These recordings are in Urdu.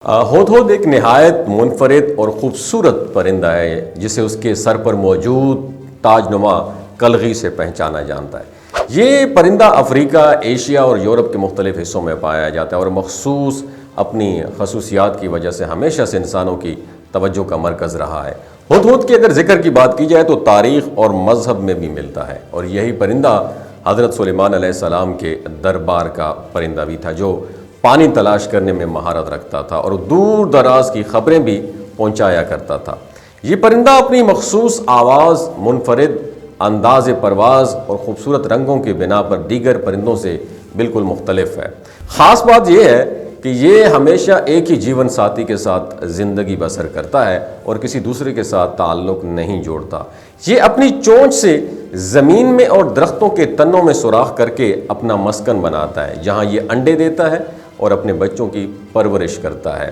ہدہد ایک نہایت منفرد اور خوبصورت پرندہ ہے جسے اس کے سر پر موجود تاج نما کلغی سے پہچانا جاتا ہے۔ یہ پرندہ افریقہ، ایشیا اور یورپ کے مختلف حصوں میں پایا جاتا ہے اور مخصوص اپنی خصوصیات کی وجہ سے ہمیشہ سے انسانوں کی توجہ کا مرکز رہا ہے۔ ہدہد کے اگر ذکر کی بات کی جائے تو تاریخ اور مذہب میں بھی ملتا ہے، اور یہی پرندہ حضرت سلیمان علیہ السلام کے دربار کا پرندہ بھی تھا جو پانی تلاش کرنے میں مہارت رکھتا تھا اور دور دراز کی خبریں بھی پہنچایا کرتا تھا۔ یہ پرندہ اپنی مخصوص آواز، منفرد انداز پرواز اور خوبصورت رنگوں کی بنا پر دیگر پرندوں سے بالکل مختلف ہے۔ خاص بات یہ ہے کہ یہ ہمیشہ ایک ہی جیون ساتھی کے ساتھ زندگی بسر کرتا ہے اور کسی دوسرے کے ساتھ تعلق نہیں جوڑتا۔ یہ اپنی چونچ سے زمین میں اور درختوں کے تنوں میں سوراخ کر کے اپنا مسکن بناتا ہے، جہاں یہ انڈے دیتا ہے اور اپنے بچوں کی پرورش کرتا ہے۔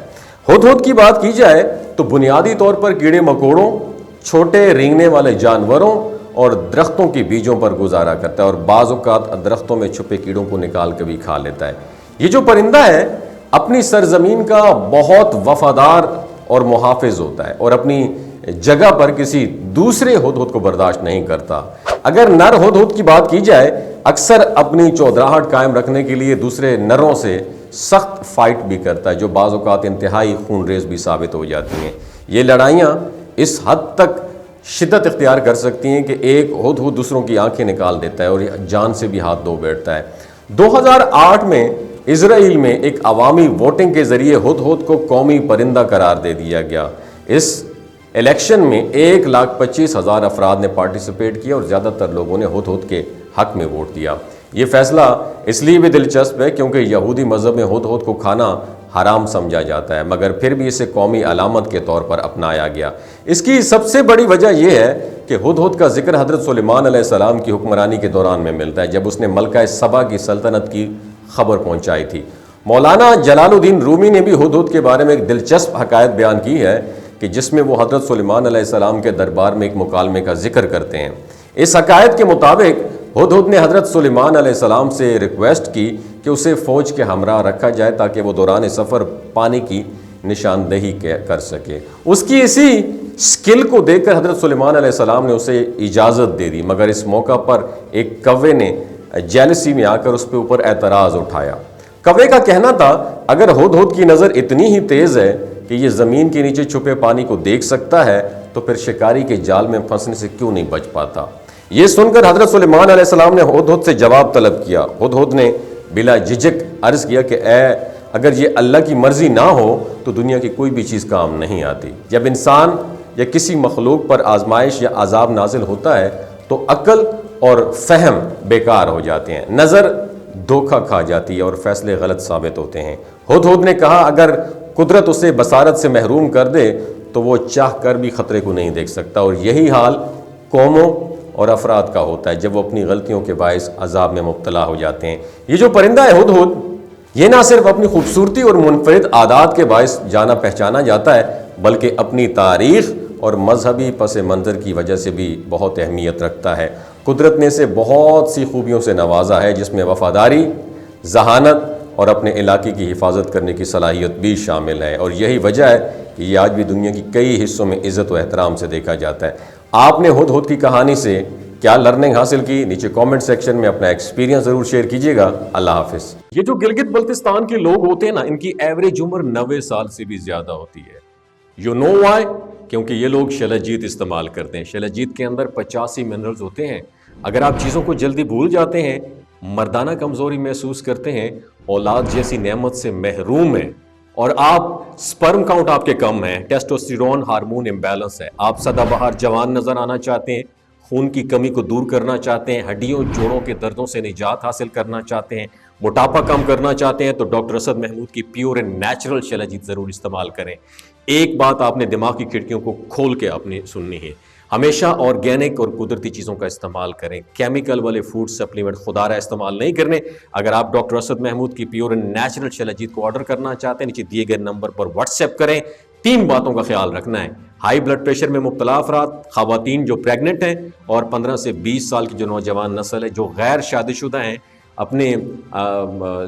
ہدہد کی بات کی جائے تو بنیادی طور پر کیڑے مکوڑوں، چھوٹے رینگنے والے جانوروں اور درختوں کے بیجوں پر گزارا کرتا ہے، اور بعض اوقات درختوں میں چھپے کیڑوں کو نکال کے بھی کھا لیتا ہے۔ یہ جو پرندہ ہے اپنی سرزمین کا بہت وفادار اور محافظ ہوتا ہے اور اپنی جگہ پر کسی دوسرے ہدہد کو برداشت نہیں کرتا۔ اگر نر ہدہد کی بات کی جائے اکثر اپنی چودراہٹ قائم رکھنے کے لیے دوسرے نروں سے سخت فائٹ بھی کرتا ہے، جو بعض اوقات انتہائی خون ریز بھی ثابت ہو جاتی ہیں۔ یہ لڑائیاں اس حد تک شدت اختیار کر سکتی ہیں کہ ایک ہدہد دوسروں کی آنکھیں نکال دیتا ہے اور جان سے بھی ہاتھ دھو بیٹھتا ہے۔ 2008 میں اسرائیل میں ایک عوامی ووٹنگ کے ذریعے ہدہد کو قومی پرندہ قرار دے دیا گیا۔ اس الیکشن میں 1,25,000 افراد نے پارٹیسپیٹ کیا اور زیادہ تر لوگوں نے ہدہد کے حق میں ووٹ دیا۔ یہ فیصلہ اس لیے بھی دلچسپ ہے کیونکہ یہودی مذہب میں ہدہد کو کھانا حرام سمجھا جاتا ہے، مگر پھر بھی اسے قومی علامت کے طور پر اپنایا گیا۔ اس کی سب سے بڑی وجہ یہ ہے کہ ہدہد کا ذکر حضرت سلیمان علیہ السلام کی حکمرانی کے دوران میں ملتا ہے، جب اس نے ملکہ سبا کی سلطنت کی خبر پہنچائی تھی۔ مولانا جلال الدین رومی نے بھی ہدہد کے بارے میں ایک دلچسپ حکایت بیان کی ہے کہ جس میں وہ حضرت سلیمان علیہ السلام کے دربار میں ایک مکالمے کا ذکر کرتے ہیں۔ اس حکایت کے مطابق ہدہد نے حضرت سلیمان علیہ السلام سے ریکویسٹ کی کہ اسے فوج کے ہمراہ رکھا جائے تاکہ وہ دوران سفر پانی کی نشاندہی کر سکے۔ اس کی اسی سکل کو دیکھ کر حضرت سلیمان علیہ السلام نے اسے اجازت دے دی، مگر اس موقع پر ایک کوے نے جیلسی میں آ کر اس پہ اوپر اعتراض اٹھایا۔ کوے کا کہنا تھا اگر ہدہد کی نظر اتنی ہی تیز ہے کہ یہ زمین کے نیچے چھپے پانی کو دیکھ سکتا ہے تو پھر شکاری کے جال میں پھنسنے سے کیوں نہیں بچ پاتا۔ یہ سن کر حضرت سلیمان علیہ السلام نے ہدہد سے جواب طلب کیا۔ ہدہد نے بلا جھجک عرض کیا کہ اگر یہ اللہ کی مرضی نہ ہو تو دنیا کی کوئی بھی چیز کام نہیں آتی۔ جب انسان یا کسی مخلوق پر آزمائش یا عذاب نازل ہوتا ہے تو عقل اور فہم بیکار ہو جاتے ہیں، نظر دھوکہ کھا جاتی ہے اور فیصلے غلط ثابت ہوتے ہیں۔ ہدہد نے کہا اگر قدرت اسے بصارت سے محروم کر دے تو وہ چاہ کر بھی خطرے کو نہیں دیکھ سکتا، اور یہی حال قوموں اور افراد کا ہوتا ہے جب وہ اپنی غلطیوں کے باعث عذاب میں مبتلا ہو جاتے ہیں۔ یہ جو پرندہ ہے ہدہد، یہ نہ صرف اپنی خوبصورتی اور منفرد عادات کے باعث جانا پہچانا جاتا ہے بلکہ اپنی تاریخ اور مذہبی پس منظر کی وجہ سے بھی بہت اہمیت رکھتا ہے۔ قدرت نے اسے بہت سی خوبیوں سے نوازا ہے جس میں وفاداری، ذہانت اور اپنے علاقے کی حفاظت کرنے کی صلاحیت بھی شامل ہے، اور یہی وجہ ہے کہ یہ آج بھی دنیا کی کئی حصوں میں عزت و احترام سے دیکھا جاتا ہے۔ آپ نے ہدہد کی کہانی سے کیا لرننگ حاصل کی؟ نیچے کامنٹ سیکشن میں اپنا ایکسپیرینس ضرور شیئر کیجیے گا۔ اللہ حافظ۔ یہ جو گلگت بلتستان کے لوگ ہوتے ہیں نا، ان کی ایوریج عمر 90 سال سے بھی زیادہ ہوتی ہے۔ You know why? کیونکہ یہ لوگ شلجیت استعمال کرتے ہیں۔ شلجیت کے اندر 85 منرلز ہوتے ہیں۔ اگر آپ چیزوں کو جلدی بھول جاتے ہیں، مردانہ کمزوری محسوس کرتے ہیں، اولاد جیسی نعمت سے محروم ہیں، اور آپ سپرم کاؤنٹ آپ کے کم ہیں، ٹیسٹوسٹیرون ہارمون امبیلنس ہے، آپ سدا بہار جوان نظر آنا چاہتے ہیں، خون کی کمی کو دور کرنا چاہتے ہیں، ہڈیوں جوڑوں کے دردوں سے نجات حاصل کرنا چاہتے ہیں، موٹاپا کم کرنا چاہتے ہیں، تو ڈاکٹر اسد محمود کی پیور اینڈ نیچرل شلجیت ضرور استعمال کریں۔ ایک بات آپ نے دماغ کی کھڑکیوں کو کھول کے اپنی سننی ہے، ہمیشہ آرگینک اور قدرتی چیزوں کا استعمال کریں، کیمیکل والے فوڈ سپلیمنٹ خدا رہا استعمال نہیں کرنے۔ اگر آپ ڈاکٹر اسد محمود کی پیور اینڈ نیچرل شلجیت کو آرڈر کرنا چاہتے ہیں، نیچے دیے گئے نمبر پر واٹس ایپ کریں۔ 3 باتوں کا خیال رکھنا ہے: ہائی بلڈ پریشر میں مبتلا افراد، خواتین جو پریگننٹ ہیں، اور 15 سے 20 سال کی جو نوجوان نسل ہے جو غیر شادی شدہ ہیں، اپنے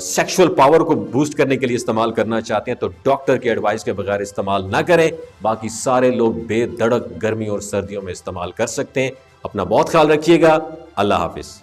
سیکشول پاور کو بوسٹ کرنے کے لیے استعمال کرنا چاہتے ہیں تو ڈاکٹر کے ایڈوائس کے بغیر استعمال نہ کریں. باقی سارے لوگ بے دھڑک گرمی اور سردیوں میں استعمال کر سکتے ہیں. اپنا بہت خیال رکھیے گا. اللہ حافظ.